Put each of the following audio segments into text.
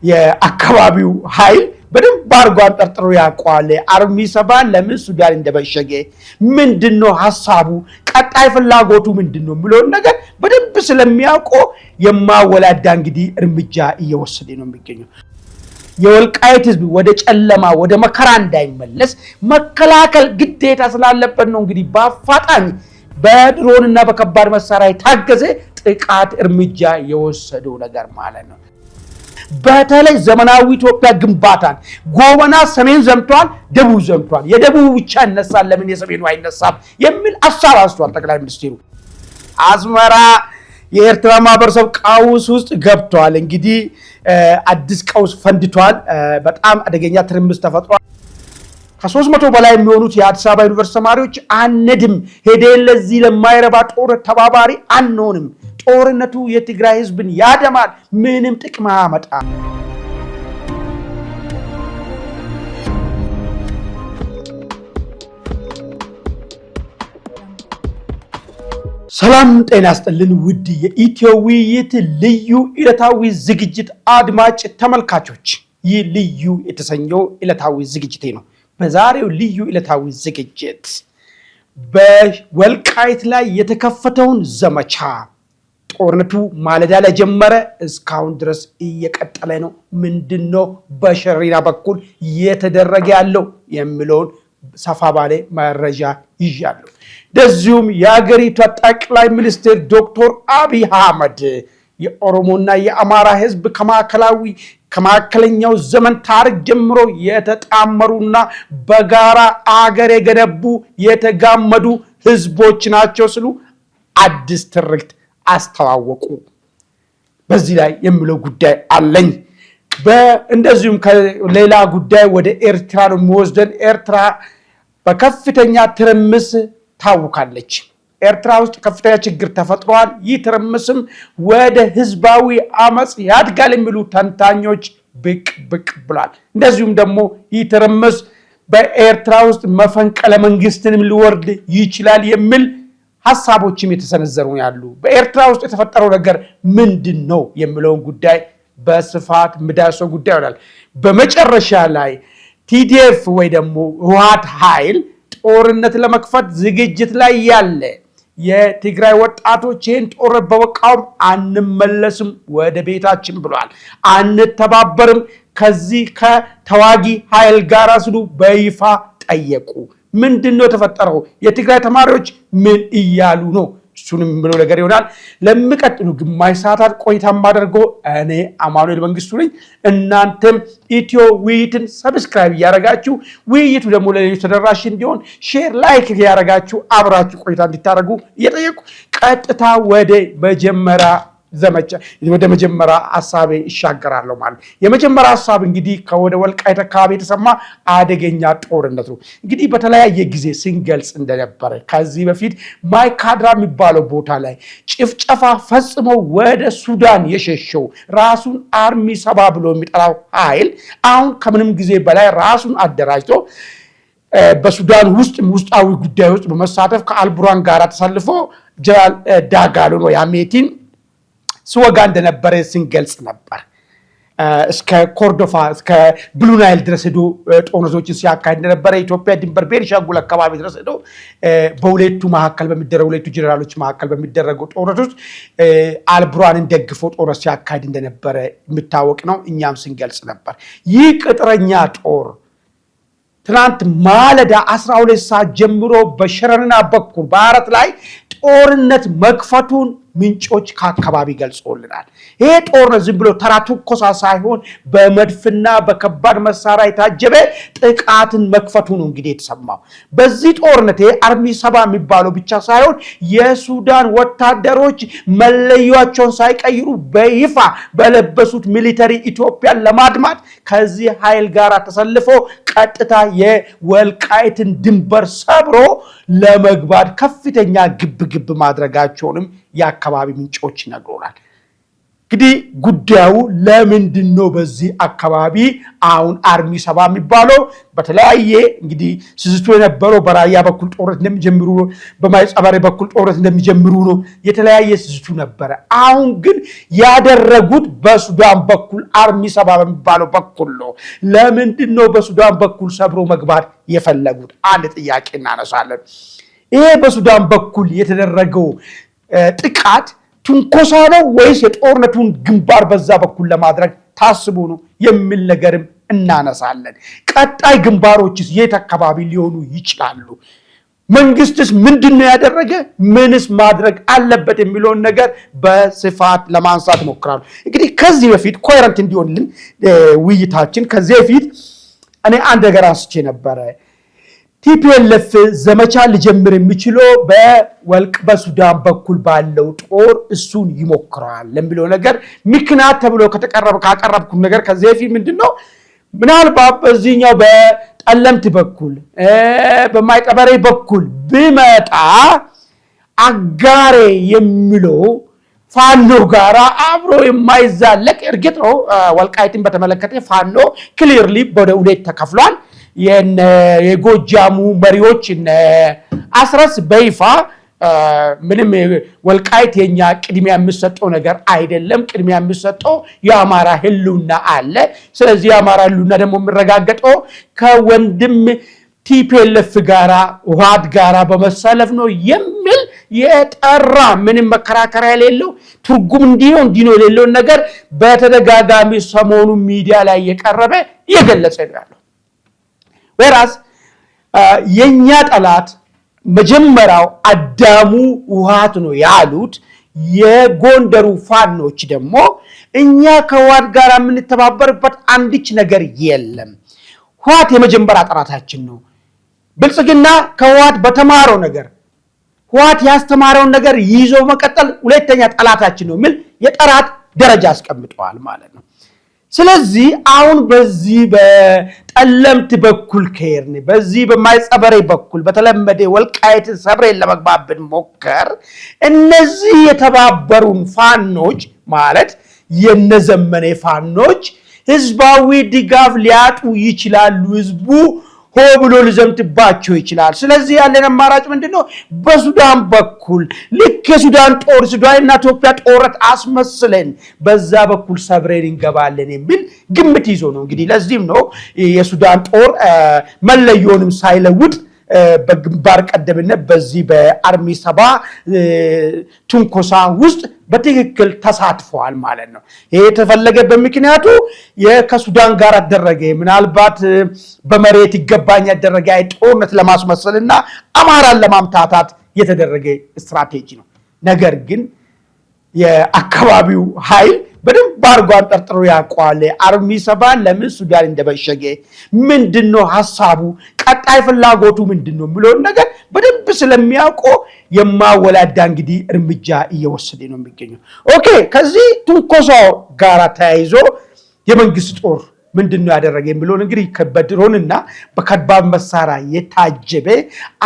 የአካባቢው ኃይል በደንብ አድርጎ አንጠርጥሮ ያውቀዋል። አርሚ 7 ለምን ሱዳን እንደበሸገ ምንድነው ሐሳቡ፣ ቀጣይ ፍላጎቱ ምንድነው የሚለውን ነገር በደንብ ስለሚያውቀው የማወላዳ እንግዲህ እርምጃ እየወሰደ ነው የሚገኘው። የወልቃይት ህዝብ ወደ ጨለማ ወደ መከራ እንዳይመለስ መከላከል ግዴታ ስላለበት ነው እንግዲህ በአፋጣኝ በድሮንና በከባድ መሳሪያ የታገዘ ጥቃት እርምጃ የወሰደው ነገር ማለት ነው። በተለይ ዘመናዊ ኢትዮጵያ ግንባታን ጎበና ሰሜን ዘምቷል፣ ደቡብ ዘምቷል። የደቡብ ብቻ ይነሳል ለምን የሰሜኑ አይነሳም የሚል ሐሳብ አንስቷል ጠቅላይ ሚኒስትሩ። አስመራ የኤርትራ ማህበረሰብ ቀውስ ውስጥ ገብቷል። እንግዲህ አዲስ ቀውስ ፈንድቷል። በጣም አደገኛ ትርምስ ተፈጥሯል። ከ300 በላይ የሚሆኑት የአዲስ አበባ ዩኒቨርሲቲ ተማሪዎች አንድም ሄደን ለዚህ ለማይረባ ጦር ተባባሪ አንሆንም፣ ጦርነቱ የትግራይ ህዝብን ያደማል፣ ምንም ጥቅም አያመጣም። ሰላም ጤና ይስጥልን ውድ የኢትዮ ውይይት ልዩ ዕለታዊ ዝግጅት አድማጭ ተመልካቾች፣ ይህ ልዩ የተሰኘው ዕለታዊ ዝግጅቴ ነው። በዛሬው ልዩ ዕለታዊ ዝግጅት በወልቃይት ላይ የተከፈተውን ዘመቻ ጦርነቱ ማለዳ ላይ ጀመረ፣ እስካሁን ድረስ እየቀጠለ ነው። ምንድነው በሸሪና በኩል እየተደረገ ያለው የሚለውን ሰፋ ባለ መረጃ ይዣለሁ። እንደዚሁም የሀገሪቱ ጠቅላይ ሚኒስትር ዶክተር አብይ አህመድ የኦሮሞና የአማራ ህዝብ ከማዕከለኛው ዘመን ታሪክ ጀምሮ የተጣመሩና በጋራ አገር የገነቡ የተጋመዱ ህዝቦች ናቸው ሲሉ አዲስ ትርክት አስተዋወቁ። በዚህ ላይ የሚለው ጉዳይ አለኝ። እንደዚሁም ከሌላ ጉዳይ ወደ ኤርትራ ነው የሚወስደን። ኤርትራ በከፍተኛ ትርምስ ታውካለች። ኤርትራ ውስጥ ከፍተኛ ችግር ተፈጥሯል። ይህ ትርምስም ወደ ህዝባዊ አመጽ ያድጋል የሚሉ ተንታኞች ብቅ ብሏል። እንደዚሁም ደግሞ ይህ ትርምስ በኤርትራ ውስጥ መፈንቅለ መንግስትንም ሊወርድ ይችላል የሚል ሐሳቦችም የተሰነዘሩ ያሉ። በኤርትራ ውስጥ የተፈጠረው ነገር ምንድን ነው የሚለውን ጉዳይ በስፋት ምዳሰው ጉዳይ ይሆናል። በመጨረሻ ላይ ቲዲኤፍ ወይ ደግሞ ህወሓት ኃይል ጦርነት ለመክፈት ዝግጅት ላይ ያለ የትግራይ ወጣቶች ይህን ጦርነት በመቃወም አንመለስም ወደ ቤታችን ብለዋል። አንተባበርም ከዚህ ከተዋጊ ኃይል ጋር ሲሉ በይፋ ጠየቁ። ምንድነው የተፈጠረው? የትግራይ ተማሪዎች ምን እያሉ ነው? እሱንም ብሎ ነገር ይሆናል። ለሚቀጥሉ ግማሽ ሰዓታት ቆይታ ማደርገው እኔ አማኑኤል መንግስቱ ነኝ። እናንተም ኢትዮ ውይይትን ሰብስክራይብ እያደረጋችሁ ውይይቱ ደግሞ ለሌሎች ተደራሽ እንዲሆን ሼር፣ ላይክ እያደረጋችሁ አብራችሁ ቆይታ እንድታደርጉ እየጠየቁ ቀጥታ ወደ መጀመሪያ ሐሳቤ ይሻገራለሁ ማለት ነው። የመጀመሪያ ሐሳብ እንግዲህ ከወደ ወልቃይት አካባቢ የተሰማ አደገኛ ጦርነት ነው። እንግዲህ በተለያየ ጊዜ ስንገልጽ እንደነበረ ከዚህ በፊት ማይካድራ የሚባለው ቦታ ላይ ጭፍጨፋ ፈጽሞ ወደ ሱዳን የሸሸው ራሱን አርሚ 7 ብሎ የሚጠራው ኃይል አሁን ከምንም ጊዜ በላይ ራሱን አደራጅቶ በሱዳን ውስጣዊ ጉዳይ ውስጥ በመሳተፍ ከአልቡራን ጋር ተሰልፎ ጀነራል ዳጋሎ ነው ያሜቲን ስወጋ እንደነበረ ስንገልጽ ነበር። እስከ ኮርዶፋ እስከ ብሉ ናይል ድረስ ሄዶ ጦርነቶችን ሲያካሂድ እንደነበረ ኢትዮጵያ ድንበር ቤኒሻንጉል አካባቢ ድረስ ሄዶ በሁለቱ ጀነራሎች መካከል በሚደረገው ጦርነት ውስጥ አልቡራንን ደግፎ ጦርነት ሲያካሂድ እንደነበረ የሚታወቅ ነው። እኛም ስንገልጽ ነበር። ይህ ቅጥረኛ ጦር ትናንት ማለዳ 12 ሰዓት ጀምሮ በሸረሪና በኩል በአረት ላይ ጦርነት መክፈቱን ምንጮች ከአካባቢ ገልጾልናል። ይሄ ጦርነት ዝም ብሎ ተራ ትንኮሳ ሳይሆን በመድፍና በከባድ መሳሪያ የታጀበ ጥቃትን መክፈቱ ነው እንግዲህ የተሰማው። በዚህ ጦርነት አርሚ 7 የሚባለው ብቻ ሳይሆን የሱዳን ወታደሮች መለያቸውን ሳይቀይሩ በይፋ በለበሱት ሚሊተሪ ኢትዮጵያን ለማድማት ከዚህ ኃይል ጋር ተሰልፎ ቀጥታ የወልቃይትን ድንበር ሰብሮ ለመግባት ከፍተኛ ግብ ማድረጋቸውንም የአካባቢ ምንጮች ይነግሩናል። እንግዲህ ጉዳዩ ለምንድነው በዚህ አካባቢ አሁን አርሚ 7 የሚባለው በተለያየ እንግዲህ ስዝቱ የነበረው በራያ በኩል ጦርነት እንደሚጀምሩ ነው በማይጸበሬ በኩል ጦርነት እንደሚጀምሩ ነው የተለያየ ስዝቱ ነበር አሁን ግን ያደረጉት በሱዳን በኩል አርሚ 7 በሚባለው በኩል ነው ለምንድነው በሱዳን በኩል ሰብሮ መግባት የፈለጉት አንድ ጥያቄ እናነሳለን ይሄ በሱዳን በኩል የተደረገው ጥቃት ትንኮሳ ነው ወይስ የጦርነቱን ግንባር በዛ በኩል ለማድረግ ታስቦ ነው የሚል ነገርም እናነሳለን ቀጣይ ግንባሮችስ የት አካባቢ ሊሆኑ ይችላሉ መንግስትስ ምንድነው ያደረገ ምንስ ማድረግ አለበት የሚለውን ነገር በስፋት ለማንሳት ሞክራለሁ እንግዲህ ከዚህ በፊት ኮሄረንት እንዲሆንልን ውይይታችን ከዚህ በፊት እኔ አንድ ነገር አንስቼ ነበር ቲፒኤልኤፍ ዘመቻ ሊጀምር የሚችለው በሱዳን በኩል ባለው ጦር እሱን ይሞክራል ለሚለው ነገር ምክንያት ተብሎ ካቀረብኩት ነገር ከዚህ በፊት ምንድነው ምናልባት በዚህኛው በጠለምት በኩል በማይጠበሬ በኩል ቢመጣ አጋሬ የሚለው ፋኖ ጋራ አብሮ የማይዛለቅ እርግጥ ነው ወልቃይትን በተመለከተ ፋኖ ክሊርሊ ወደ ሁለት ተከፍሏል የጎጃሙ መሪዎች አስረስ በይፋ ምንም ወልቃይት የኛ ቅድሚያ የሚሰጠው ነገር አይደለም ቅድሚያ የሚሰጠው የአማራ ህልውና አለ ስለዚህ የአማራ ህልውና ደግሞ የሚረጋገጠው ከወንድም ቲፒኤልኤፍ ጋራ ውሃት ጋራ በመሰለፍ ነው የሚል የጠራ ምንም መከራከሪያ የሌለው ትርጉም እንዲህ ነው የሌለው ነገር በተደጋጋሚ ሰሞኑ ሚዲያ ላይ የቀረበ የገለጸ ነው ያለው ወራስ የኛ ጠላት መጀመሪያው አዳሙ ውሃት ነው ያሉት የጎንደሩ ፋኖች ደግሞ እኛ ከዋት ጋር የምንተባበርበት አንድች ነገር የለም ዋት የመጀመሪያ ጠላታችን ነው ብልጽግና ከዋት በተማረው ነገር ዋት ያስተማረውን ነገር ይዞ መቀጠል ሁለተኛ ጠላታችን ነው የሚል የጠላት ደረጃ አስቀምጠዋል ማለት ነው ስለዚህ አሁን በዚህ በጠለምት በኩል ከርኔ በዚህ በማይጸበሬ በኩል በተለመደ ወልቃይት ሰብሬን ለመግባብን ሞከር እነዚህ የተባበሩን ፋኖች ማለት የነዘመነ ፋኖች ህዝባዊ ድጋፍ ሊያጡ ይችላሉ ህዝቡ ሆ ብሎ ሊዘምትባቸው ይችላል ስለዚህ ያለን አማራጭ ምንድነው በሱዳን በኩል ልክ የሱዳን ጦር ሱዳንና ኢትዮጵያ ጦርነት አስመስለን በዛ በኩል ሰብሬን እንገባለን የሚል ግምት ይዞ ነው እንግዲህ ለዚህም ነው የሱዳን ጦር መለዮንም ሳይለውጥ በግንባር ቀደምነት በዚህ በአርሚ 7 ትንኮሳ ውስጥ በትክክል ተሳትፈዋል ማለት ነው ይሄ ተፈለገበት ምክንያቱ ከሱዳን ጋር አደረገ ምናልባት በመሬት ይገባኝ ያደረገ ጦርነት ለማስመሰልና አማራን ለማምታታት የተደረገ ስትራቴጂ ነው ነገር ግን የአካባቢው ኃይል በደንብ አርጓን ጠርጥሮ ያቋለ አርሚ 7 ለምን ሱዳን እንደበሸገ ምንድነው ሐሳቡ ቀጣይ ፍላጎቱ ምንድነው ብለው ነገር በደንብ ስለሚያውቁ የማወላዳ እንግዲህ እርምጃ እየወሰደ ነው የሚገኘው ኦኬ ከዚህ ትንኮሳው ጋር ተያይዞ የመንግስት ጦር ምንድነው ያደረገ ብለው እንግዲህ ከበድሮንና በከባድ መሳሪያ የታጀበ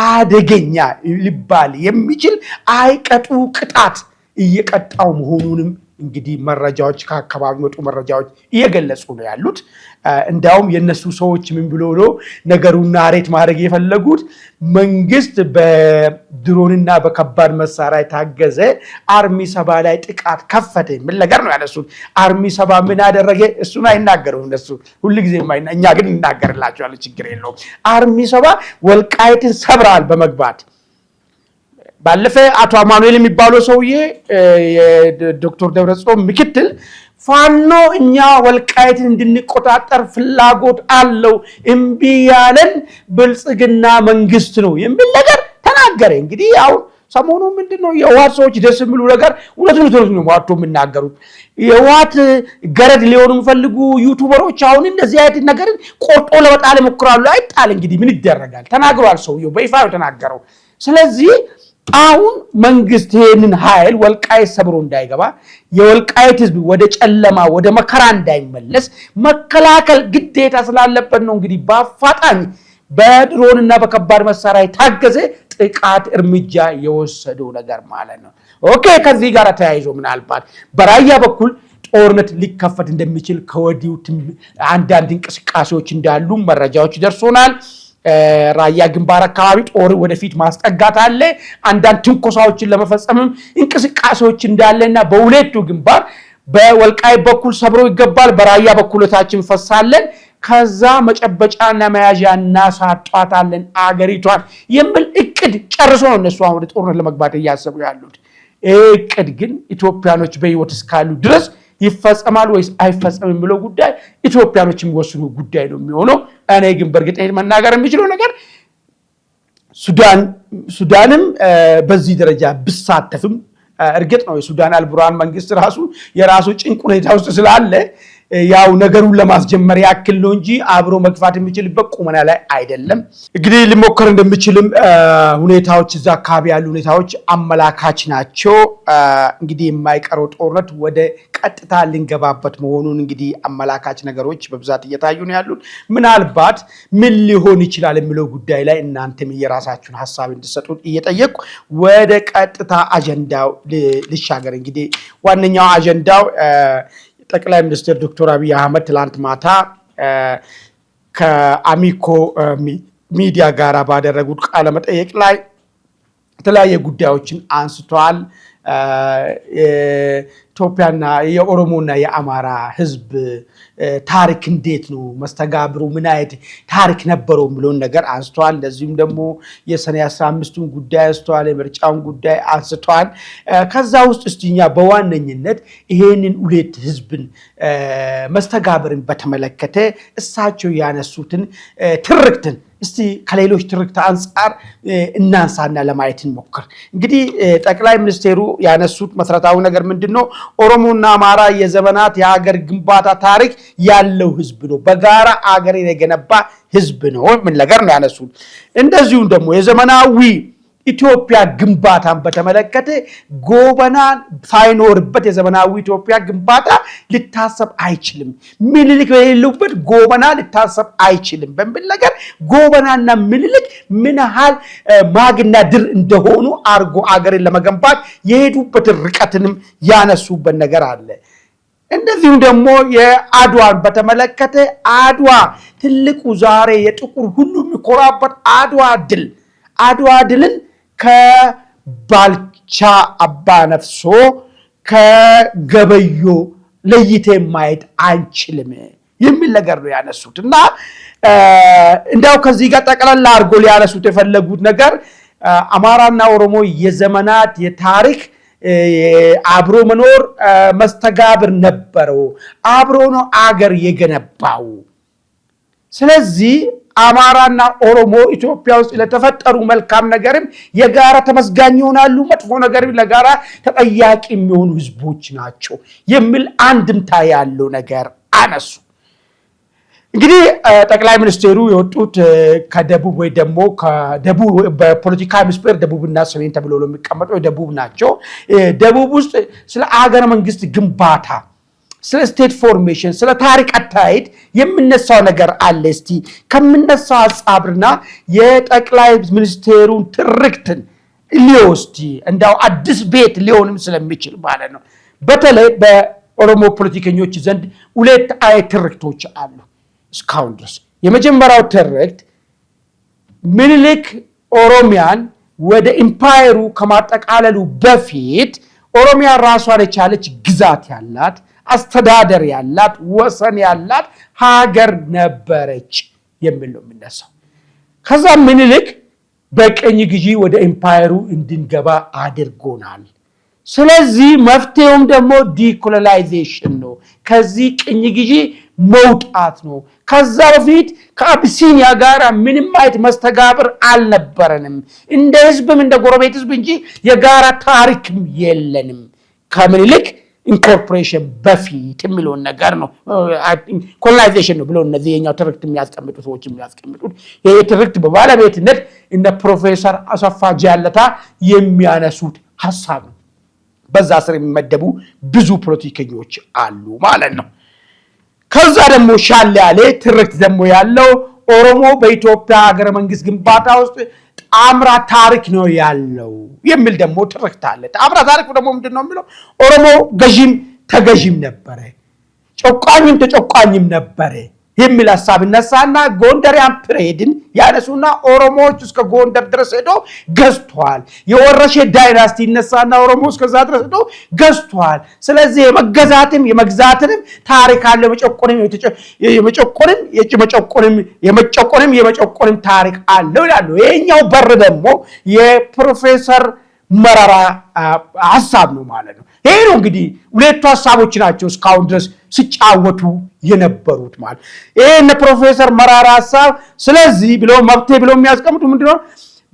አደገኛ ሊባል የሚችል አይቀጡ ቅጣት እየቀጣው መሆኑንም እንግዲህ መረጃዎች ከአካባቢ ወጡ መረጃዎች እየገለጹ ነው ያሉት እንዳውም የነሱ ሰዎች ምን ብሎ ነው ነገሩን ናሬት ማድረግ የፈለጉት መንግስት በድሮንና በከባድ መሳሪያ ታገዘ አርሚ 7 ላይ ጥቃት ከፈተ ምን ነገር ነው ያለሱት አርሚ 7 ምን አደረገ እሱን አይናገሩም እነሱ ሁሉ ጊዜ እኛ ግን እናገርላቸዋለን ችግር የለውም አርሚ 7 ወልቃይትን ሰብራል በመግባት ባለፈ አቶ አማኑኤል የሚባለው ሰውዬ የዶክተር ደብረጽዮን ምክትል ፋኖ እኛ ወልቃይትን እንድንቆጣጠር ፍላጎት አለው እምቢ ያለን ብልጽግና መንግስት ነው የሚል ነገር ተናገረ እንግዲህ ያው ሰሞኑ ምንድነው የዋት ሰዎች ደስ የሚሉ ነገር ሁለቱን ነው ዋቶ የሚናገሩት የዋት ገረድ ሊሆኑ ፈልጉ ዩቲዩበሮች አሁን እንደዚህ አይነት ነገር ቆርጦ ለመጣል ይሞክራሉ አይጣል እንግዲህ ምን ይደረጋል ተናግሯል ሰውየው በይፋ ተናገረው ስለዚህ አሁን መንግስት ይሄንን ኃይል ወልቃይት ሰብሮ እንዳይገባ የወልቃይት ህዝብ ወደ ጨለማ ወደ መከራ እንዳይመለስ መከላከል ግዴታ ስላለበት ነው እንግዲህ በአፋጣኝ በድሮንና በከባድ መሳሪያ ታገዘ ጥቃት እርምጃ የወሰደው ነገር ማለት ነው ኦኬ ከዚህ ጋር ተያይዞ ምናልባት በራያ በኩል ጦርነት ሊከፈት እንደሚችል ከወዲሁ አንዳንድ እንቅስቃሴዎች እንዳሉ መረጃዎች ደርሶናል። ራያ ግንባር አካባቢ ጦር ወደፊት ማስጠጋት አለ። አንዳንድ ትንኮሳዎችን ለመፈጸምም እንቅስቃሴዎች እንዳለና በሁለቱ ግንባር በወልቃይት በኩል ሰብሮ ይገባል፣ በራያ በኩል ታችን ፈሳለን፣ ከዛ መጨበጫና መያዣ እናሳጣታለን አገሪቷን የሚል እቅድ ጨርሶ ነው እነሱ አሁን ወደ ጦርነት ለመግባት እያሰቡ ያሉት። እቅድ ግን ኢትዮጵያኖች በህይወት እስካሉ ድረስ ይፈጸማል ወይስ አይፈጸምም የሚለው ጉዳይ ኢትዮጵያኖች የሚወስኑ ጉዳይ ነው የሚሆነው። እኔ ግን በእርግጠኝነት መናገር የሚችለው ነገር ሱዳንም በዚህ ደረጃ ብሳተፍም እርግጥ ነው የሱዳን አልቡርሃን መንግስት ራሱ የራሱ ጭንቅ ሁኔታ ውስጥ ስላለ ያው ነገሩን ለማስጀመር ያክል ነው እንጂ አብሮ መግፋት የሚችልበት ቁመና ላይ አይደለም። እንግዲህ ሊሞከር እንደሚችልም ሁኔታዎች እዛ አካባቢ ያሉ ሁኔታዎች አመላካች ናቸው። እንግዲህ የማይቀረው ጦርነት ወደ ቀጥታ ልንገባበት መሆኑን እንግዲህ አመላካች ነገሮች በብዛት እየታዩ ነው ያሉት። ምናልባት ምን ሊሆን ይችላል የሚለው ጉዳይ ላይ እናንተም የራሳችሁን ሐሳብ እንድትሰጡት እየጠየቅኩ ወደ ቀጥታ አጀንዳው ልሻገር። እንግዲህ ዋነኛው አጀንዳው ጠቅላይ ሚኒስትር ዶክተር አብይ አህመድ ትላንት ማታ ከአሚኮ ሚዲያ ጋር ባደረጉት ቃለ መጠይቅ ላይ የተለያየ ጉዳዮችን አንስተዋል። ኢትዮጵያና የኦሮሞና የአማራ ህዝብ ታሪክ እንዴት ነው መስተጋብሩ ምን አይነት ታሪክ ነበረው የሚለውን ነገር አንስተዋል። እንደዚሁም ደግሞ የሰኔ 15ቱን ጉዳይ አንስተዋል፣ የምርጫውን ጉዳይ አንስተዋል። ከዛ ውስጥ እስቲኛ በዋነኝነት ይሄንን ሁለት ህዝብን መስተጋብርን በተመለከተ እሳቸው ያነሱትን ትርክትን እስቲ ከሌሎች ትርክት አንፃር እናንሳና ለማየት እንሞክር። እንግዲህ ጠቅላይ ሚኒስቴሩ ያነሱት መሰረታዊ ነገር ምንድነው? ኦሮሞና አማራ የዘመናት የሀገር ግንባታ ታሪክ ያለው ህዝብ ነው፣ በጋራ ሀገር የገነባ ህዝብ ነው ምን ነገር ነው ያነሱት። እንደዚሁም ደግሞ የዘመናዊ ኢትዮጵያ ግንባታን በተመለከተ ጎበናን ሳይኖርበት የዘመናዊ ኢትዮጵያ ግንባታ ሊታሰብ አይችልም፣ ምኒልክ የሌሉበት ጎበና ሊታሰብ አይችልም በሚል ነገር ጎበናና ምኒልክ ምን ያህል ማግና ድር እንደሆኑ አርጎ አገርን ለመገንባት የሄዱበትን ርቀትንም ያነሱበት ነገር አለ። እንደዚሁም ደግሞ የአድዋን በተመለከተ አድዋ ትልቁ ዛሬ የጥቁር ሁሉ የሚኮራበት አድዋ ድልን ከባልቻ አባ ነፍሶ ከገበዮ ለይቴ ማየት አንችልም የሚል ነገር ነው ያነሱት። እና እንዳው ከዚህ ጋር ጠቅላላ አድርጎ ሊያነሱት የፈለጉት ነገር አማራና ኦሮሞ የዘመናት የታሪክ አብሮ መኖር መስተጋብር ነበረው፣ አብሮ ነው አገር የገነባው። ስለዚህ አማራና ኦሮሞ ኢትዮጵያ ውስጥ ለተፈጠሩ መልካም ነገርም የጋራ ተመስጋኝ ይሆናሉ፣ መጥፎ ነገርም ለጋራ ተጠያቂ የሚሆኑ ህዝቦች ናቸው የሚል አንድምታ ያለው ነገር አነሱ። እንግዲህ ጠቅላይ ሚኒስቴሩ የወጡት ከደቡብ ወይ ደግሞ ከደቡብ በፖለቲካ ሚኒስቴር ደቡብና ሰሜን ተብሎ የሚቀመጠው ደቡብ ናቸው። ደቡብ ውስጥ ስለ አገረ መንግስት ግንባታ፣ ስለ ስቴት ፎርሜሽን፣ ስለ ታሪክ አታይድ የምነሳው ነገር አለ። እስቲ ከምነሳው ሐሳብና የጠቅላይ ሚኒስቴሩን ትርክትን ሊወስድ እንዳው አዲስ ቤት ሊሆንም ስለሚችል ማለት ነው። በተለይ በኦሮሞ ፖለቲከኞች ዘንድ ሁለት አይነት ትርክቶች አሉ እስካሁን ድረስ። የመጀመሪያው ትርክት ምኒልክ ኦሮሚያን ወደ ኢምፓየሩ ከማጠቃለሉ በፊት ኦሮሚያ ራሷን የቻለች ግዛት ያላት አስተዳደር ያላት ወሰን ያላት ሀገር ነበረች የሚል ነው የሚነሳው። ከዛ ምኒልክ በቀኝ ግዢ ወደ ኢምፓየሩ እንድንገባ አድርጎናል። ስለዚህ መፍትሄውም ደግሞ ዲኮሎናይዜሽን ነው፣ ከዚህ ቅኝ ግዢ መውጣት ነው። ከዛ በፊት ከአቢሲኒያ ጋር ምንም አይነት መስተጋብር አልነበረንም፣ እንደ ህዝብም እንደ ጎረቤት ህዝብ እንጂ የጋራ ታሪክም የለንም ከምኒልክ ኢንኮርፖሬሽን በፊት የሚለውን ነገር ነው። ኮሎናይዜሽን ነው ብሎ እነዚህ የኛው ትርክት የሚያስቀምጡ ሰዎች የሚያስቀምጡት ይህ ትርክት በባለቤትነት እነ ፕሮፌሰር አሰፋ ጃለታ የሚያነሱት ሐሳብ ነው። በዛ ስር የሚመደቡ ብዙ ፖለቲከኞች አሉ ማለት ነው። ከዛ ደግሞ ሻል ያለ ትርክት ደግሞ ያለው ኦሮሞ በኢትዮጵያ ሀገረ መንግስት ግንባታ ውስጥ ጣምራ ታሪክ ነው ያለው የሚል ደግሞ ትርክት አለ። ጣምራ ታሪክ ደግሞ ምንድነው የሚለው? ኦሮሞ ገዢም ተገዥም ነበረ፣ ጨቋኝም ተጨቋኝም ነበረ የሚል ሐሳብ ይነሳና ጎንደሪያን ፕሬድን ያነሱና ኦሮሞዎች እስከ ጎንደር ድረስ ሄዶ ገዝቷል። የወረሼ ዳይናስቲ ይነሳና ኦሮሞ እስከዛ ድረስ ሄዶ ገዝቷል። ስለዚህ የመግዛትንም ታሪክ አለ። የመጨቆንም ታሪክ አለው ይላሉ። ይሄኛው በር ደግሞ የፕሮፌሰር መረራ ሐሳብ ነው ማለት ነው። ይሄ ነው እንግዲህ ሁለቱ ሐሳቦች ናቸው እስካሁን ድረስ ሲጫወቱ የነበሩት ማለት ይሄ እነ ፕሮፌሰር መረራ ሐሳብ። ስለዚህ ብለው መብቴ ብለው የሚያስቀምጡ ምንድነው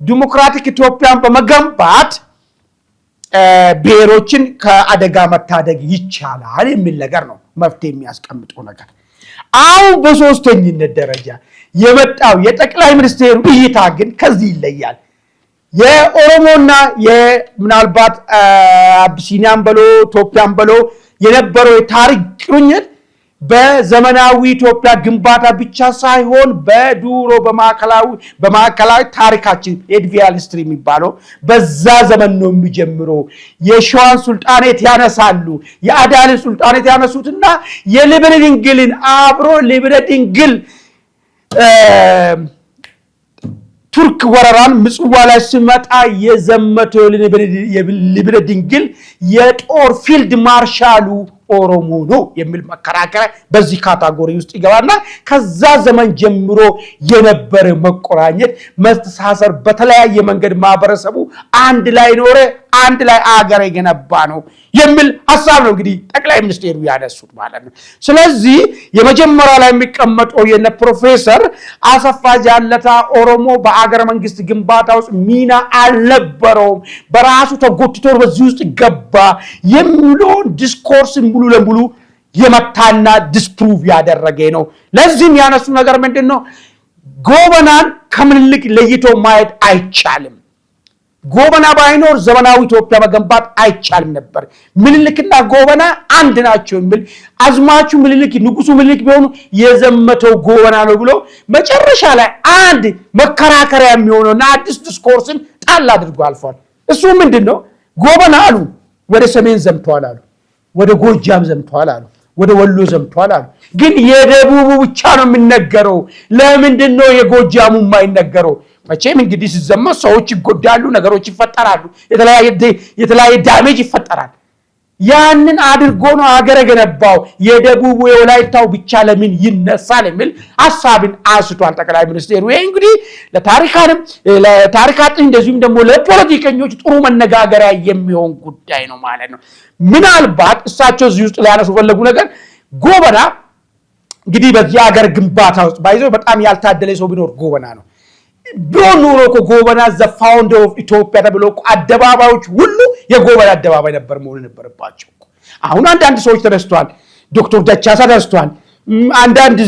ዲሞክራቲክ ኢትዮጵያን በመገንባት ብሔሮችን ከአደጋ መታደግ ይቻላል የሚል ነገር ነው መብቴ የሚያስቀምጠው ነገር። አሁን በሶስተኝነት ደረጃ የመጣው የጠቅላይ ሚኒስትሩ እይታ ግን ከዚህ ይለያል። የኦሮሞና ምናልባት አቢሲኒያን በሎ ኢትዮጵያን በሎ የነበረው የታሪክ ቁርኝት በዘመናዊ ኢትዮጵያ ግንባታ ብቻ ሳይሆን በዱሮ በማዕከላዊ ታሪካችን ኤድቪያል ሂስትሪ የሚባለው በዛ ዘመን ነው የሚጀምረው። የሸዋን ሱልጣኔት ያነሳሉ። የአዳልን ሱልጣኔት ያነሱትና የልብነ ድንግልን አብሮ ልብነ ድንግል ቱርክ ወረራን ምጽዋ ላይ ሲመጣ የዘመተው ልብነ ድንግል የጦር ፊልድ ማርሻሉ ኦሮሞ ነው የሚል መከራከሪያ በዚህ ካታጎሪ ውስጥ ይገባና ከዛ ዘመን ጀምሮ የነበረ መቆራኘት መስተሳሰር በተለያየ መንገድ ማህበረሰቡ አንድ ላይ ኖረ፣ አንድ ላይ አገር የገነባ ነው የሚል ሐሳብ ነው እንግዲህ ጠቅላይ ሚኒስትሩ ያነሱት ማለት ነው። ስለዚህ የመጀመሪያው ላይ የሚቀመጠው የነ ፕሮፌሰር አሰፋ ጃለታ ኦሮሞ በአገረ መንግስት ግንባታ ውስጥ ሚና አልነበረውም፣ በራሱ ተጎትቶ በዚህ ውስጥ ገባ የሚለውን ዲስኮርስ ሙሉ ለሙሉ የመታና ዲስፕሩቭ ያደረገ ነው። ለዚህም ያነሱ ነገር ምንድነው? ጎበናን ከምኒልክ ለይቶ ማየት አይቻልም። ጎበና ባይኖር ዘመናዊ ኢትዮጵያ መገንባት አይቻልም ነበር። ምኒልክና ጎበና አንድ ናቸው የሚል አዝማቹ ምኒልክ ንጉሱ ምኒልክ ቢሆኑ የዘመተው ጎበና ነው ብሎ መጨረሻ ላይ አንድ መከራከሪያ የሚሆነውና አዲስ ዲስኮርስን ጣል አድርጎ አልፏል። እሱ ምንድነው? ጎበና አሉ ወደ ሰሜን ዘምተዋል አሉ፣ ወደ ጎጃም ዘምተዋል አሉ፣ ወደ ወሎ ዘምተዋል አሉ። ግን የደቡቡ ብቻ ነው የሚነገረው። ለምንድነው የጎጃሙ የማይነገረው? መቼም እንግዲህ ሲዘመት ሰዎች ይጎዳሉ፣ ነገሮች ይፈጠራሉ፣ የተለያየ ዳሜጅ ይፈጠራል። ያንን አድርጎ ነው ሀገር የገነባው። የደቡቡ የወላይታው ብቻ ለምን ይነሳል የሚል ሐሳብን አንስቷል ጠቅላይ ሚኒስትሩ። ይሄ እንግዲህ ለታሪካት እንደዚሁም ደግሞ ለፖለቲከኞች ጥሩ መነጋገሪያ የሚሆን ጉዳይ ነው ማለት ነው። ምናልባት እሳቸው እዚህ ውስጥ ሊያነሱ ፈለጉ ነገር ጎበና እንግዲህ በዚህ ሀገር ግንባታ ውስጥ ባይዘው በጣም ያልታደለ ሰው ቢኖር ጎበና ነው። ቢሆን ኖሮ እኮ ጎበና ዘ ፋውንደር ኦፍ ኢትዮጵያ ተብሎ አደባባዮች ሁሉ የጎበና አደባባይ ነበር መሆን ነበረባቸው። አሁን አንዳንድ ሰዎች ተነስተዋል፣ ዶክተር ደቻሳ ተነስተዋል፣ አንዳንድ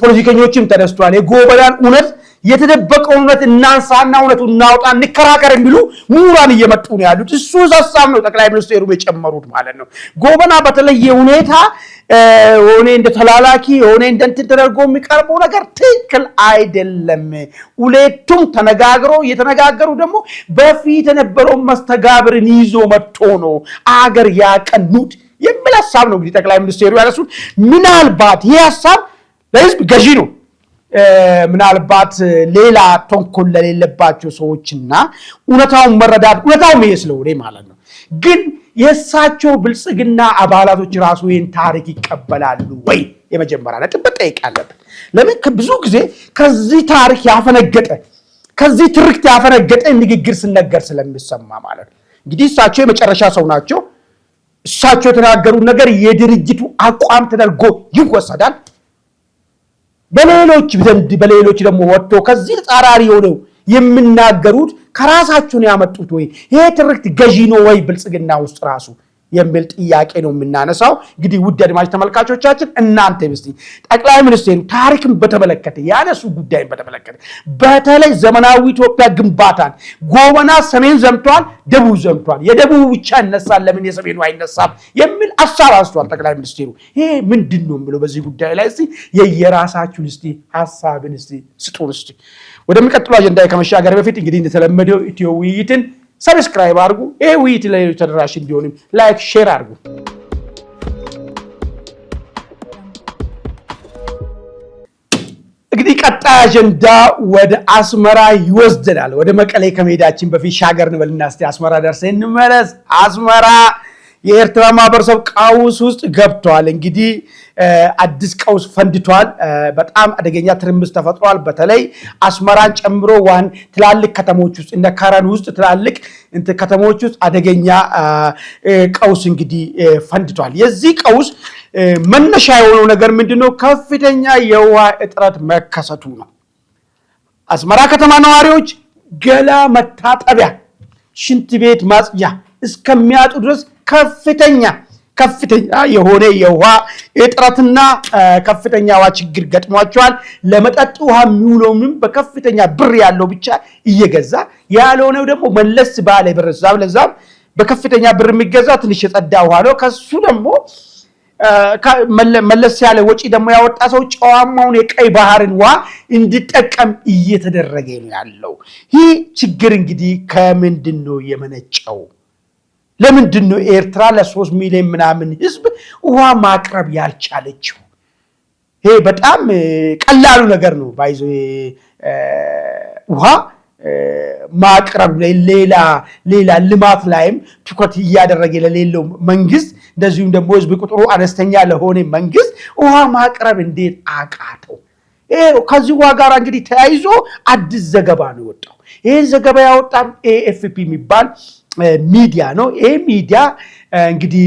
ፖለቲከኞችም ተነስተዋል። የጎበናን እውነት የተደበቀው እውነት እናንሳና እውነቱ እናውጣ እንከራከር የሚሉ ምሁራን እየመጡ ነው ያሉት። እሱ ሐሳብ ነው ጠቅላይ ሚኒስትሩ የጨመሩት ማለት ነው። ጎበና በተለየ ሁኔታ ሆነ እንደ ተላላኪ ሆነ እንደ እንትን ተደርጎ የሚቀርበው ነገር ትክክል አይደለም። ሁለቱም የተነጋገሩ ደግሞ በፊት የነበረው መስተጋብርን ይዞ መጥቶ ነው አገር ያቀኑት የሚል ሐሳብ ነው እንግዲህ ጠቅላይ ሚኒስትሩ ያነሱት። ምናልባት ይህ ሐሳብ ለህዝብ ገዢ ነው። ምናልባት ሌላ ተንኮል ለሌለባቸው ሰዎችና እውነታውን መረዳት እውነታው ይሄ ስለሆነ ማለት ነው። ግን የእሳቸው ብልጽግና አባላቶች ራሱ ይህን ታሪክ ይቀበላሉ ወይ? የመጀመሪያ ነጥብ መጠየቅ አለበት። ለምን ብዙ ጊዜ ከዚህ ታሪክ ከዚህ ትርክት ያፈነገጠ ንግግር ሲነገር ስለሚሰማ ማለት ነው። እንግዲህ እሳቸው የመጨረሻ ሰው ናቸው። እሳቸው የተናገሩት ነገር የድርጅቱ አቋም ተደርጎ ይወሰዳል። በሌሎች ደግሞ ወጥቶ ከዚህ ተጻራሪ ሆነው የሚናገሩት ከራሳቸውን ያመጡት ወይ ይሄ ትርክት ገዢ ነው ወይ ብልጽግና ውስጥ ራሱ የሚል ጥያቄ ነው የምናነሳው። እንግዲህ ውድ አድማጭ ተመልካቾቻችን እናንተ እስቲ ጠቅላይ ሚኒስትሩ ታሪክን በተመለከተ ያነሱ ጉዳይን በተመለከተ በተለይ ዘመናዊ ኢትዮጵያ ግንባታን ጎበና ሰሜን ዘምቷል፣ ደቡብ ዘምቷል፣ የደቡብ ብቻ ይነሳል ለምን የሰሜኑ አይነሳም የሚል ሐሳብ አንስቷል ጠቅላይ ሚኒስትሩ። ይሄ ምንድነው የሚለው በዚህ ጉዳይ ላይ እስቲ የየራሳችሁን እስቲ ሐሳብን እስቲ ስጡን። እስቲ ወደሚቀጥለው አጀንዳ ከመሻገር በፊት እንግዲህ እንደተለመደው ኢትዮ ውይይትን ሰብስክራይብ አድርጉ። ይሄ ውይይት ለሌሎች ተደራሽ እንዲሆን ላይክ ሼር አድርጉ። እንግዲህ ቀጣይ አጀንዳ ወደ አስመራ ይወስደናል። ወደ መቀሌ ከመሄዳችን በፊት ሻገር እንበልና እስቲ አስመራ ደርሰን እንመለስ። አስመራ የኤርትራ ማህበረሰብ ቀውስ ውስጥ ገብቷል። እንግዲህ አዲስ ቀውስ ፈንድቷል። በጣም አደገኛ ትርምስ ተፈጥሯል። በተለይ አስመራን ጨምሮ ትላልቅ ከተሞች ውስጥ እንደ ካራን ውስጥ ትላልቅ ከተሞች ውስጥ አደገኛ ቀውስ እንግዲህ ፈንድቷል። የዚህ ቀውስ መነሻ የሆነው ነገር ምንድነው? ከፍተኛ የውሃ እጥረት መከሰቱ ነው። አስመራ ከተማ ነዋሪዎች ገላ መታጠቢያ፣ ሽንት ቤት ማጽጃ እስከሚያጡ ድረስ ከፍተኛ የሆነ የውሃ እጥረትና ከፍተኛ ውሃ ችግር ገጥሟቸዋል። ለመጠጥ ውሃ የሚውለውም በከፍተኛ ብር ያለው ብቻ እየገዛ ያልሆነው ደግሞ መለስ ባለ ብር ለዛም በከፍተኛ ብር የሚገዛ ትንሽ የጸዳ ውሃ ነው። ከሱ ደግሞ መለስ ያለ ወጪ ደግሞ ያወጣ ሰው ጨዋማውን የቀይ ባህርን ውሃ እንዲጠቀም እየተደረገ ነው ያለው። ይህ ችግር እንግዲህ ከምንድን ነው የመነጨው? ለምንድን ነው ኤርትራ ለ3 ሚሊዮን ምናምን ህዝብ ውሃ ማቅረብ ያልቻለችው? ይሄ በጣም ቀላሉ ነገር ነው። ባይዞ ውሃ ማቅረብ ሌላ ልማት ላይም ትኩረት እያደረገ ለሌለው መንግስት፣ እንደዚሁም ደግሞ ህዝብ ቁጥሩ አነስተኛ ለሆነ መንግስት ውሃ ማቅረብ እንዴት አቃተው? ከዚህ ውሃ ጋር እንግዲህ ተያይዞ አዲስ ዘገባ ነው የወጣው። ይሄን ዘገባ ያወጣው ኤኤፍፒ የሚባል ሚዲያ ነው። ይሄ ሚዲያ እንግዲህ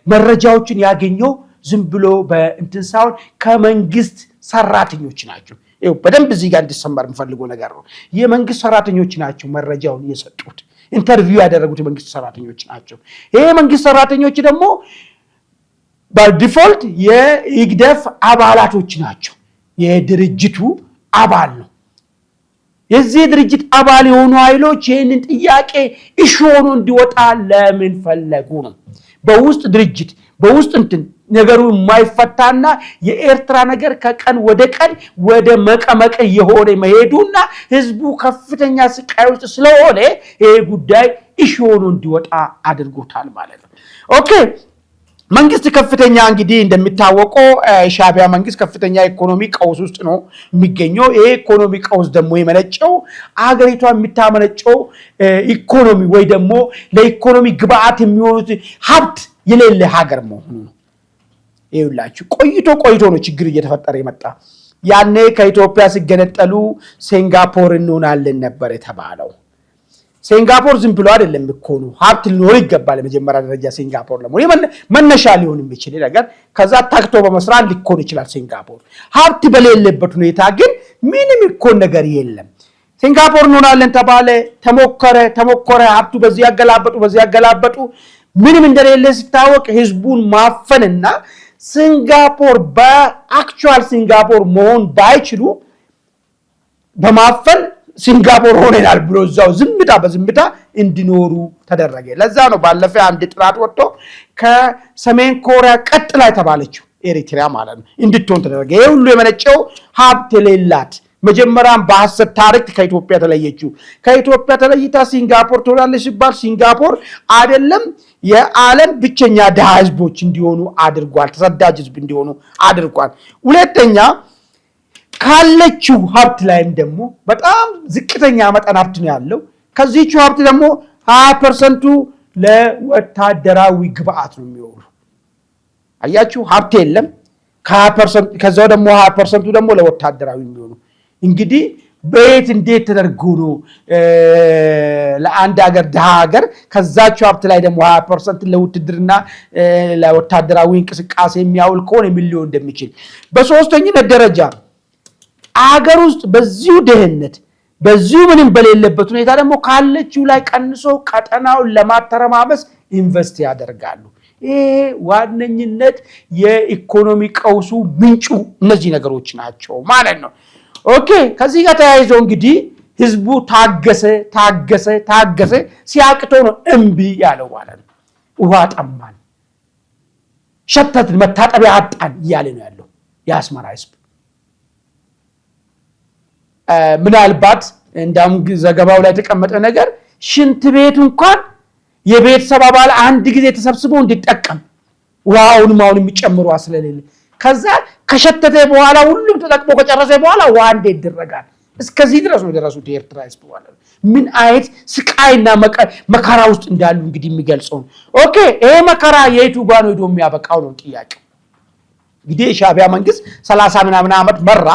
መረጃዎችን ያገኘው ዝም ብሎ በእንትን ሳይሆን ከመንግስት ሰራተኞች ናቸው። ይሄው በደንብ እዚህ ጋር እንዲሰማር የምፈልገው ነገር ነው። የመንግስት ሰራተኞች ናቸው መረጃውን የሰጡት። ኢንተርቪው ያደረጉት የመንግስት ሰራተኞች ናቸው። ይሄ መንግስት ሰራተኞች ደግሞ በዲፎልት የኢግደፍ አባላቶች ናቸው። የድርጅቱ አባል ነው። የዚህ ድርጅት አባል የሆኑ ኃይሎች ይህንን ጥያቄ ኢሹ ሆኖ እንዲወጣ ለምን ፈለጉ ነው? በውስጥ ድርጅት በውስጥ ነገሩ የማይፈታና የኤርትራ ነገር ከቀን ወደ ቀን ወደ መቀመቅ የሆነ መሄዱና ህዝቡ ከፍተኛ ስቃይ ውስጥ ስለሆነ ይሄ ጉዳይ ኢሹ ሆኖ እንዲወጣ አድርጎታል ማለት ነው። ኦኬ መንግስት ከፍተኛ እንግዲህ እንደሚታወቀው ሻዕቢያ መንግስት ከፍተኛ ኢኮኖሚ ቀውስ ውስጥ ነው የሚገኘው። ይሄ ኢኮኖሚ ቀውስ ደግሞ የመነጨው አገሪቷ የምታመነጨው ኢኮኖሚ ወይ ደግሞ ለኢኮኖሚ ግብአት የሚሆኑት ሀብት የሌለ ሀገር መሆኑ ነው። ይኸውላችሁ ቆይቶ ነው ችግር እየተፈጠረ የመጣ። ያኔ ከኢትዮጵያ ሲገነጠሉ ሲንጋፖር እንሆናለን ነበር የተባለው። ሲንጋፖር ዝም ብሎ አይደለም እኮ ነው። ሀብት ሊኖር ይገባል። መጀመሪያ ደረጃ ሲንጋፖር ለምን መነሻ ሊሆን የሚችል ነገር ከዛ ታክቶ በመስራት ሊኮን ይችላል። ሲንጋፖር ሀብት በሌለበት ሁኔታ ግን ምንም እኮ ነገር የለም። ሲንጋፖር እንሆናለን ተባለ፣ ተሞከረ። ሀብቱ በዚህ ያገላበጡ ምንም እንደሌለ ሲታወቅ ህዝቡን ማፈንና ሲንጋፖር በአክቹዋል ሲንጋፖር መሆን ባይችሉ በማፈን ሲንጋፖር ሆነናል ብሎ እዛው በዝምታ እንዲኖሩ ተደረገ። ለዛ ነው ባለፈ አንድ ጥናት ወጥቶ ከሰሜን ኮሪያ ቀጥላ የተባለችው ኤሪትሪያ ማለት ነው እንድትሆን ተደረገ። ይሄ ሁሉ የመነጨው ሀብት የሌላት መጀመሪያም በሐሰት ታሪክ ከኢትዮጵያ ተለየችው። ከኢትዮጵያ ተለይታ ሲንጋፖር ትሆናለች ሲባል ሲንጋፖር አይደለም የዓለም ብቸኛ ድሃ ህዝቦች እንዲሆኑ አድርጓል። ተሰዳጅ ህዝብ እንዲሆኑ አድርጓል። ሁለተኛ ካለችው ሀብት ላይም ደግሞ በጣም ዝቅተኛ መጠን ሀብት ነው ያለው። ከዚህች ሀብት ደግሞ 20% ለወታደራዊ ግብአት ነው የሚውሉ። አያችሁ ሀብት የለም። ከ20% ከዛው ደግሞ 20% ደግሞ ለወታደራዊ የሚሆኑ እንግዲህ በየት እንዴት ተደርጎ ነው ለአንድ ሀገር ድሃ ሀገር ከዛቸው ሀብት ላይ ደግሞ 20% ለውትድርና ለወታደራዊ እንቅስቃሴ የሚያውል ከሆነ ምን ሊሆን እንደሚችል። በሶስተኛነት ደረጃ አገር ውስጥ በዚሁ ደህንነት በዚሁ ምንም በሌለበት ሁኔታ ደግሞ ካለችው ላይ ቀንሶ ቀጠናውን ለማተረማመስ ኢንቨስት ያደርጋሉ። ይሄ ዋነኝነት የኢኮኖሚ ቀውሱ ምንጩ እነዚህ ነገሮች ናቸው ማለት ነው። ኦኬ ከዚህ ጋር ተያይዞ እንግዲህ ህዝቡ ታገሰ ሲያቅተው ነው እምቢ ያለው ማለት ነው። ውሃ ጠማን፣ ሸተትን፣ መታጠቢያ አጣን እያለ ነው ያለው የአስመራ ህዝብ። ምናልባት እንዳም ዘገባው ላይ የተቀመጠ ነገር ሽንት ቤቱ እንኳን የቤተሰብ አባል አንድ ጊዜ ተሰብስቦ እንዲጠቀም ውሃውን የሚጨምሩ ስለሌለ ከዛ ከሸተተ በኋላ ሁሉም ተጠቅሞ ከጨረሰ በኋላ ውሃ እንዴት ይደረጋል? እስከዚህ ድረስ ነው የደረሱት የኤርትራ ህዝብ በኋላ ምን አይነት ስቃይና መከራ ውስጥ እንዳሉ እንግዲህ የሚገልጸው። ኦኬ ይሄ መከራ የቱ ጋር ነው ሄዶ የሚያበቃው ነው ጥያቄው። እንግዲህ የሻዕቢያ መንግስት 30 ምናምን ዓመት መራ።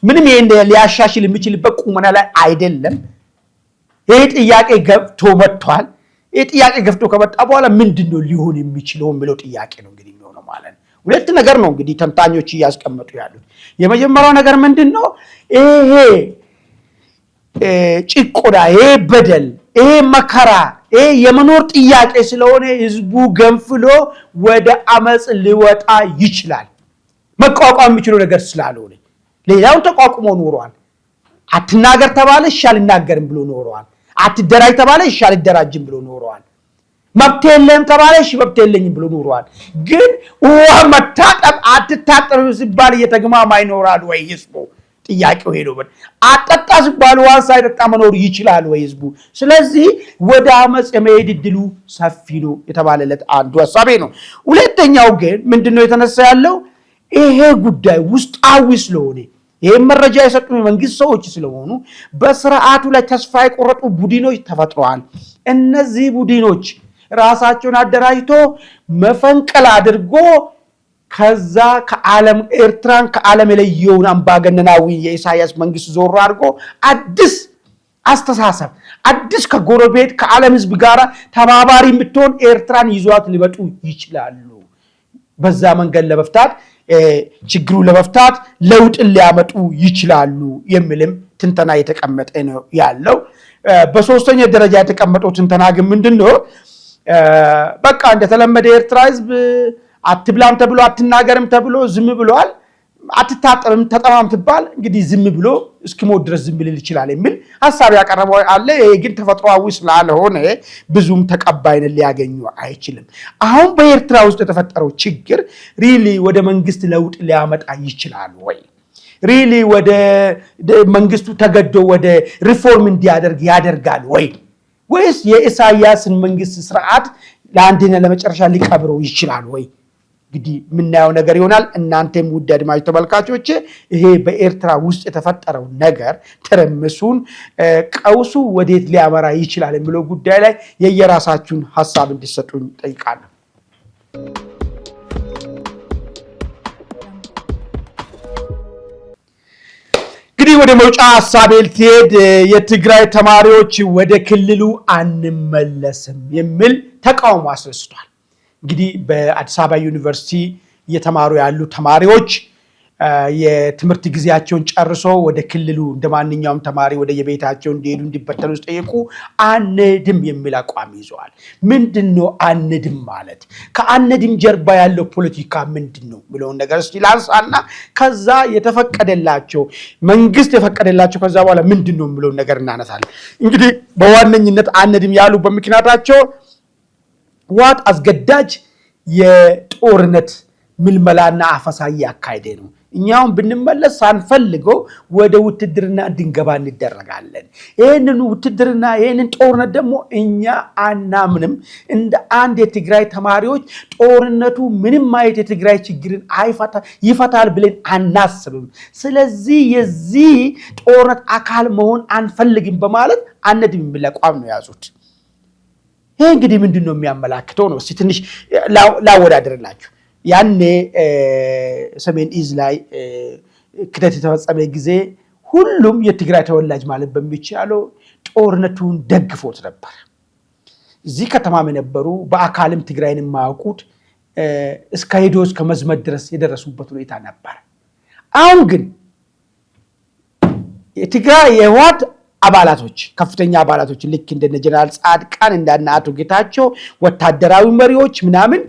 ምንም ይሄን ሊያሻሽል የሚችልበት ቁመና ላይ አይደለም። ይሄ ጥያቄ ገብቶ መጥቷል። ይሄ ጥያቄ ገብቶ ከመጣ በኋላ ምንድነው ሊሆን የሚችለው የሚለው ጥያቄ ነው እንግዲህ የሚሆነው ማለት ነው። ሁለት ነገር ነው እንግዲህ ተንታኞች እያስቀመጡ ያሉት። የመጀመሪያው ነገር ምንድነው? ይሄ ጭቆና፣ ይሄ በደል፣ ይሄ መከራ፣ ይሄ የመኖር ጥያቄ ስለሆነ ህዝቡ ገንፍሎ ወደ አመጽ ሊወጣ ይችላል። መቋቋም የሚችለው ነገር ስላልሆነ ሌላውን ተቋቁሞ ኖሯል። አትናገር ተባለ እሺ አልናገርም ብሎ ኖሯል። አትደራጅ ተባለ እሺ አልደራጅም ብሎ ኖሯል። መብት የለም ተባለ እሺ መብት የለኝም ብሎ ኖሯል። ግን ውሃ መታጠብ አትታጠብ ሲባል እየተግማማ ይኖራል ወይ ህዝቡ? ጥያቄው ሄዶ አጠጣ ሲባል ውሃ ሳይጠጣ መኖር ይችላል ወይ ህዝቡ? ስለዚህ ወደ አመጽ የመሄድ እድሉ ሰፊ ነው የተባለለት አንዱ ሐሳቤ ነው። ሁለተኛው ግን ምንድነው የተነሳ ያለው? ይሄ ጉዳይ ውስጣዊ ስለሆነ ይሄን መረጃ የሰጡ መንግስት ሰዎች ስለሆኑ በስርዓቱ ላይ ተስፋ የቆረጡ ቡድኖች ተፈጥረዋል። እነዚህ ቡድኖች ራሳቸውን አደራጅቶ መፈንቀል አድርጎ ከዛ ከዓለም ኤርትራን ከዓለም የለየውን አምባገነናዊ የኢሳያስ መንግስት ዞር አድርጎ አዲስ አስተሳሰብ አዲስ ከጎረቤት ከዓለም ህዝብ ጋር ተባባሪ የምትሆን ኤርትራን ይዟት ሊመጡ ይችላሉ። በዛ መንገድ ለመፍታት ችግሩ ለመፍታት ለውጥን ሊያመጡ ይችላሉ የሚልም ትንተና የተቀመጠ ነው ያለው። በሶስተኛ ደረጃ የተቀመጠው ትንተና ግን ምንድነው? በቃ እንደተለመደ ኤርትራ ህዝብ አትብላም ተብሎ አትናገርም ተብሎ ዝም ብሏል። አትታጠብም ተጠማም ትባል እንግዲህ ዝም ብሎ እስኪሞት ድረስ ዝም ሊል ይችላል የሚል ሐሳብ ያቀረበው አለ። ይሄ ግን ተፈጥሯዊ ስላልሆነ ብዙም ተቀባይነት ሊያገኙ አይችልም። አሁን በኤርትራ ውስጥ የተፈጠረው ችግር ሪሊ ወደ መንግስት ለውጥ ሊያመጣ ይችላል ወይ? ሪሊ ወደ መንግስቱ ተገዶ ወደ ሪፎርም እንዲያደርግ ያደርጋል ወይ? ወይስ የኢሳያስን መንግስት ስርዓት ለአንድና ለመጨረሻ ሊቀብረው ይችላል ወይ? እንግዲህ የምናየው ነገር ይሆናል። እናንተም ውድ አድማጭ ተመልካቾች ይሄ በኤርትራ ውስጥ የተፈጠረው ነገር ትርምሱን፣ ቀውሱ ወዴት ሊያመራ ይችላል የሚለው ጉዳይ ላይ የየራሳችሁን ሐሳብ እንድትሰጡኝ ጠይቃለሁ። እንግዲህ ወደ መውጫ ሐሳቤ ልትሄድ የትግራይ ተማሪዎች ወደ ክልሉ አንመለስም የሚል ተቃውሞ አስነስቷል። እንግዲህ በአዲስ አበባ ዩኒቨርሲቲ እየተማሩ ያሉ ተማሪዎች የትምህርት ጊዜያቸውን ጨርሶ ወደ ክልሉ እንደማንኛውም ተማሪ ወደ የቤታቸው እንዲሄዱ እንዲበተኑ ጠየቁ። አንድም የሚል አቋም ይዘዋል። ምንድነው አንድም ማለት? ከአንድም ጀርባ ያለው ፖለቲካ ምንድነው ብለውን ነገር እስቲ ላንሳና ከዛ የተፈቀደላቸው መንግስት የፈቀደላቸው ከዛ በኋላ ምንድነው ብለውን ነገር እናነሳለን። እንግዲህ በዋነኝነት አንድም ያሉ በምክንያታቸው ዋት አስገዳጅ የጦርነት ምልመላና አፈሳ ያካሄደ ነው። እኛውን ብንመለስ ሳንፈልገው ወደ ውትድርና እንድንገባ እንደረጋለን። ይሄንን ውትድርና ይሄንን ጦርነት ደግሞ እኛ አናምንም። እንደ አንድ የትግራይ ተማሪዎች ጦርነቱ ምንም አይነት የትግራይ ችግርን ይፈታል ብለን አናስብም። ስለዚህ የዚህ ጦርነት አካል መሆን አንፈልግም በማለት አንድም የሚል አቋም ነው ያዙት። ይሄ እንግዲህ ምንድነው የሚያመላክተው ነው? እስቲ ትንሽ ላወዳደርላችሁ። ያኔ ሰሜን ኢዝ ላይ ክደት የተፈጸመ ጊዜ ሁሉም የትግራይ ተወላጅ ማለት በሚቻለው ጦርነቱን ደግፎት ነበር። እዚህ ከተማም የነበሩ በአካልም ትግራይን የማያውቁት እስከ ሄዶ እስከ መዝመት ድረስ የደረሱበት ሁኔታ ነበር። አሁን ግን የትግራይ የህወሓት አባላቶች ከፍተኛ አባላቶች ልክ እንደነ ጀነራል ጻድቃን እንደነ አቶ ጌታቸው ወታደራዊ መሪዎች ምናምን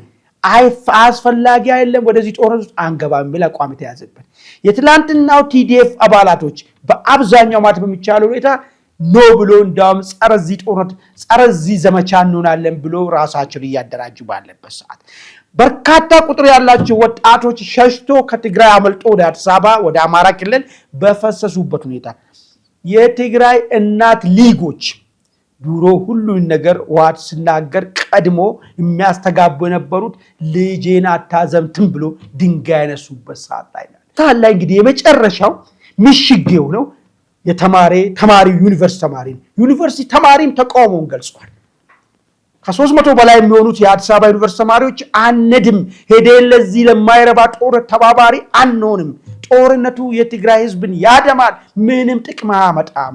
አስፈላጊ አይደለም ወደዚህ ጦርነት ውስጥ አንገባም የሚል አቋም የተያዘበት የትላንትናው ቲዲኤፍ አባላቶች በአብዛኛው ማለት በሚቻለው ሁኔታ ኖ ብሎ እንዳውም ጸረዚህ ጦርነት ጸረዚህ ዘመቻ እንሆናለን ብሎ ራሳቸውን እያደራጁ ባለበት ሰዓት በርካታ ቁጥር ያላቸው ወጣቶች ሸሽቶ ከትግራይ አመልጦ ወደ አዲስ አበባ ወደ አማራ ክልል በፈሰሱበት ሁኔታ የትግራይ እናት ሊጎች ድሮ ሁሉን ነገር ህወሓት ሲናገር ቀድሞ የሚያስተጋቡ የነበሩት ልጄን አታዘምትም ብሎ ድንጋይ ያነሱበት ሰዓት ላይ ነው። ታላ እንግዲህ የመጨረሻው ምሽግ የሆነው ተማሪ ዩኒቨርሲቲ ተማሪም ተቃውሞውን ገልጿል። ከ300 በላይ የሚሆኑት የአዲስ አበባ ዩኒቨርሲቲ ተማሪዎች አንድም ሄደን ለዚህ ለማይረባ ጦርነት ተባባሪ አንሆንም፣ ጦርነቱ የትግራይ ህዝብን ያደማል፣ ምንም ጥቅም አያመጣም፣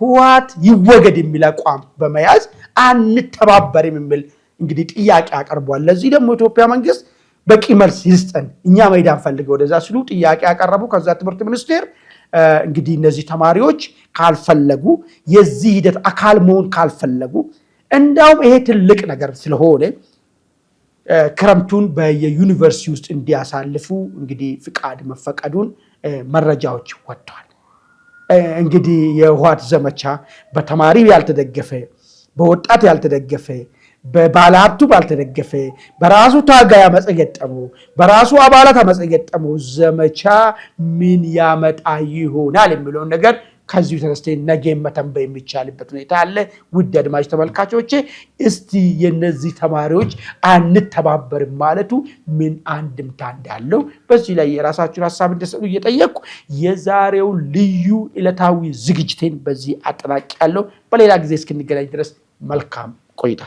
ህወሓት ይወገድ የሚል አቋም በመያዝ አንተባበርም የሚል እንግዲህ ጥያቄ አቀርቧል። ለዚህ ደግሞ ኢትዮጵያ መንግስት በቂ መልስ ይስጠን፣ እኛ መሄድ ፈልገው ወደዛ ሲሉ ጥያቄ ያቀረቡ ከዛ ትምህርት ሚኒስቴር እንግዲህ እነዚህ ተማሪዎች ካልፈለጉ የዚህ ሂደት አካል መሆን ካልፈለጉ እንዳውም ይሄ ትልቅ ነገር ስለሆነ ክረምቱን በየዩኒቨርሲቲ ውስጥ እንዲያሳልፉ እንግዲህ ፍቃድ መፈቀዱን መረጃዎች ወጥተዋል። እንግዲህ የህወሓት ዘመቻ በተማሪ ያልተደገፈ፣ በወጣት ያልተደገፈ፣ በባለሀብቱ ባልተደገፈ፣ በራሱ ታጋይ አመጽ የገጠመው በራሱ አባላት አመጽ የገጠመው ዘመቻ ምን ያመጣ ይሆናል የሚለውን ነገር ከዚሁ ተነስተን ነገ መተንበይ የሚቻልበት ሁኔታ አለ። ውድ አድማጭ ተመልካቾቼ እስቲ የነዚህ ተማሪዎች አንተባበርም ማለቱ ምን አንድምታ እንዳለው በዚህ ላይ የራሳችሁን ሐሳብ እንድትሰጡ እየጠየቅኩ የዛሬው ልዩ ዕለታዊ ዝግጅቴን በዚህ አጠናቅቄያለሁ። በሌላ ጊዜ እስክንገናኝ ድረስ መልካም ቆይታ